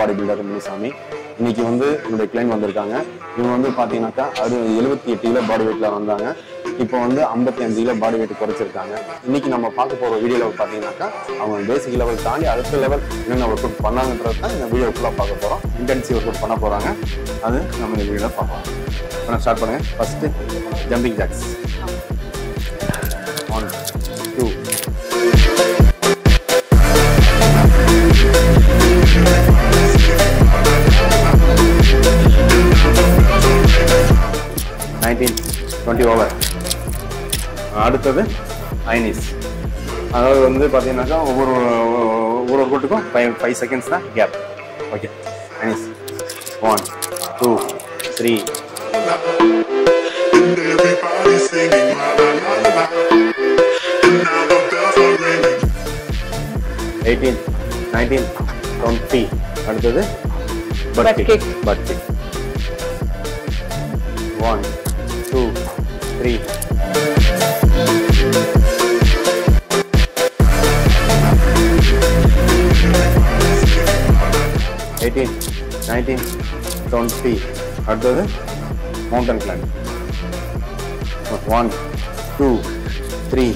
Body builder Munisamy. இன்னைக்கு வந்து என்னுடைய கிளைண்ட் வந்திருக்காங்க. இவங்க வந்து பார்த்தீங்கன்னாக்கா 78 கிலோ பாடி வெயிட்ல வந்தாங்க. இப்போ வந்து 55 கிலோ பாடி வெயிட் குறைச்சிருக்காங்க. இன்னைக்கு நம்ம பார்க்க போகிற வீடியோவில் பார்த்தீங்கன்னாக்கா அவங்க பேசிக் லெவல் தாண்டி அடுத்த லெவல் என்னென்ன ஒர்க் அவுட் பண்ணாங்கன்றது தான் இந்த வீடியோ ஃபுல்லாக பார்க்க போகிறோம். இன்டென்சிவ் ஒர்க் அவுட் பண்ண போகிறாங்க. அது நம்ம இந்த வீடியோவில் பார்ப்போம். இப்போ நான் ஸ்டார்ட் பண்ணுங்கள். First jumping jacks. 1 2 19 20 ஓவர். அடுத்தது ஐனிஸ். அதாவது வந்து பார்த்தீங்கன்னாக்கா ஒவ்வொரு ஒர்க் அவுட்டுக்கும் 5 செகண்ட்ஸ் தான் கேப். ஓகே, ஐனிஸ் 1 2 3 18 19 20. அடுத்தது பட் கிக். 1 2 3 18 19 20. அடுத்தது மவுண்டன் கிளைம்ப். 1 2 3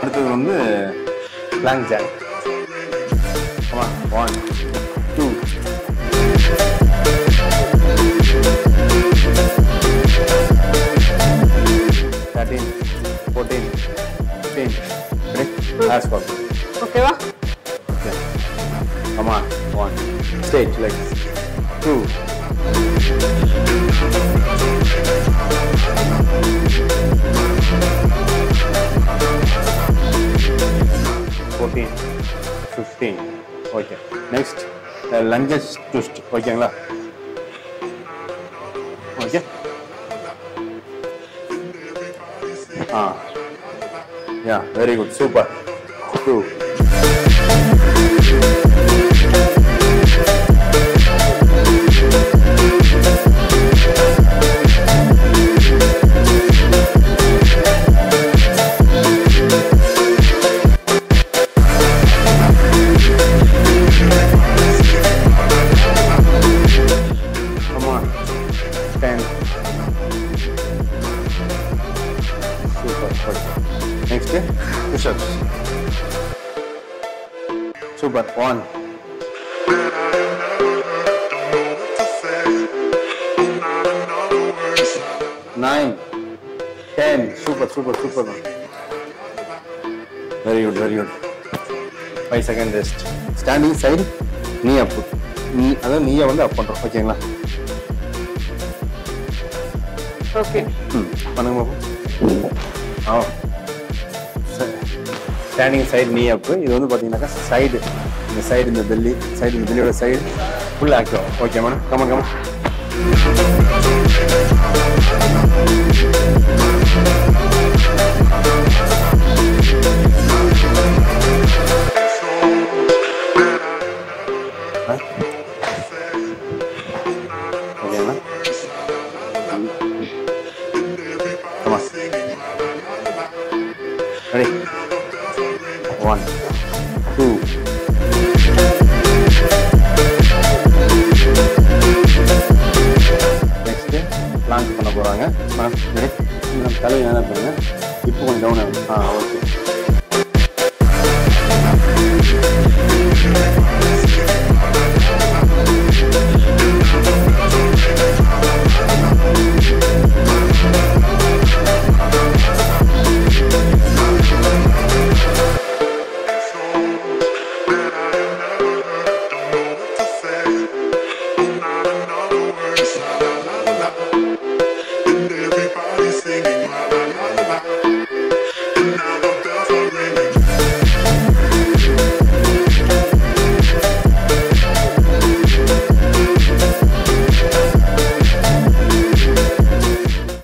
அடுத்தது வந்து blank jack. 1 2 13 14 15. As for okay va? Okay, come on. 1 straight legs. 2 14 15. Okay, next lunges twist. ஓகேங்களா? Okay. Yeah, very good, super. 2 come on. 10 super. Next push-ups. Super. 1 9 10. Super. Very good. 5 second rest. Standing side knee up. அதாவது நீயை வந்து அப் பண்றோம். ஓகேங்களா? Okay, பண்ணுங்க பாப்போம். Standing side நீ அப். இது வந்து பார்த்தீங்கன்னாக்கா சைடு, இந்த சைடு, இந்த பெல்லியோட side full active. Okay madam, come on. ஓகேங்களா? கமன். ரெடி? 1 2 நெக்ஸ்ட் பிளாங்க் பண்ண போறாங்க. தலையை என்ன பண்ணுங்க, இப்போ கொஞ்சம் டவுன் ஆகும். ஓகே,